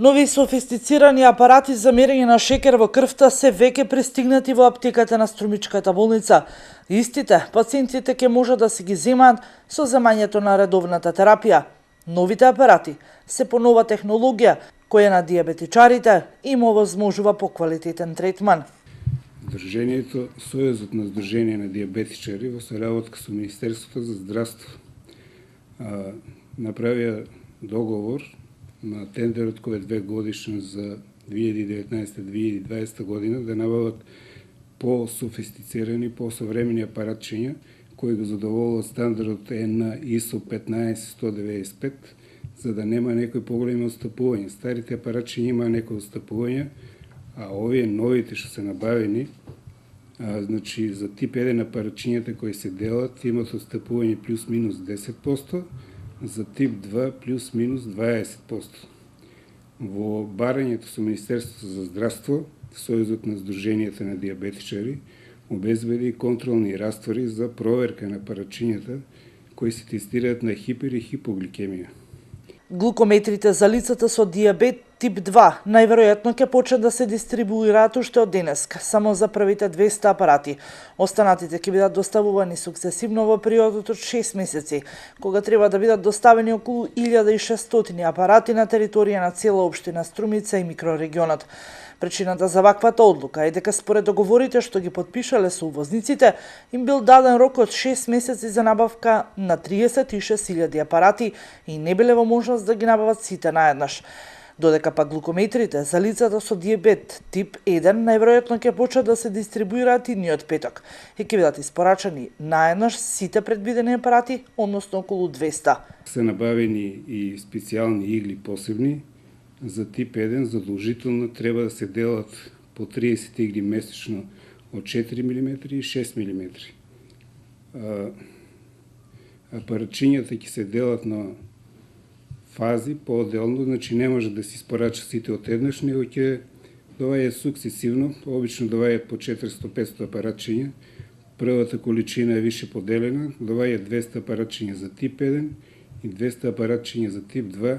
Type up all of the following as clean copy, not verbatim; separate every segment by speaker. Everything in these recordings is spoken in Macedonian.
Speaker 1: Нови софистицирани апарати за мерење на шекер во крвта се веќе пристигнати во аптеката на Струмичката болница. Истите пациентите ќе можат да си ги земаат со земањето на редовната терапија. Новите апарати се по нова технологија која на диабетичарите им овозможува поквалитетен третман.
Speaker 2: Сдруженијето Сојузот на Сдружение на диабетичари во соработка со Министерството за здравство направија договор на тендерот кој е 2 годишен за 2019-2020 година да набават по-софистицирани, по-современи апаратчиња кои го задоволуваат стандардот на ISO 15195, за да нема некои поголеми отстапувања. Старите апаратчиња има некои отстапувања, а овие новите што се набавени, значи за тип 1 апаратчињата кои се делат имат отстапување плюс-минус 10%, за тип 2 плюс-минус 20%. Во барањето со Министерството за здравство, Сојузот на Сдруженијата на диабетичари обезбеди контролни раствори за проверка на апаратчињата кои се тестираат на хипер и хипогликемија.
Speaker 1: Глукометрите за лицата со диабет тип 2 најверојатно ќе почнат да се дистрибуираат уште од денеска, само за првите 200 апарати. Останатите ќе бидат доставувани сукцесивно во периодот од 6 месеци, кога треба да бидат доставени околу 1600 апарати на територија на цела општина Струмица и микрорегионот. Причината за ваквата одлука е дека според договорите што ги подпишале со увозниците, им бил даден рок од 6 месеци за набавка на 36.000 апарати и не биле во можност да ги набават сите наеднаш. Додека пак глукометрите за лицата со диабет тип 1 најверојатно ќе почнат да се дистрибуираат идниот петок и ќе бидат испорачани наеднаш сите предвидени апарати, односно околу 200.
Speaker 2: Се набавени и специјални игли посебни. За тип 1 задолжително треба да се делат по 30 игли месечно од 4 мм и 6 мм. Апаратчињата ќе се делат на фази по-отделно, значи не може да се испорача сите одеднаш, него ќе доваѓаат сукцесивно, обично доваѓаат по 400-500 апаратчиња. Првата количина е више поделена, доваѓаат 200 апаратчиња за тип 1 и 200 апаратчиња за тип 2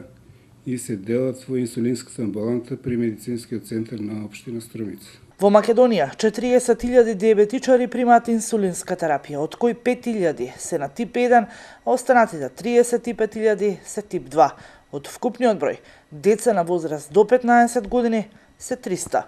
Speaker 2: и се делат во инсулинската амбуланта при медицинскиот центар на општина Струмица.
Speaker 1: Во Македонија 40.000 диабетичари примаат инсулинска терапија, од кои 5.000 се на тип 1, а останатите 35.000 се тип 2. Од вкупниот број деца на возраст до 15 години се 300.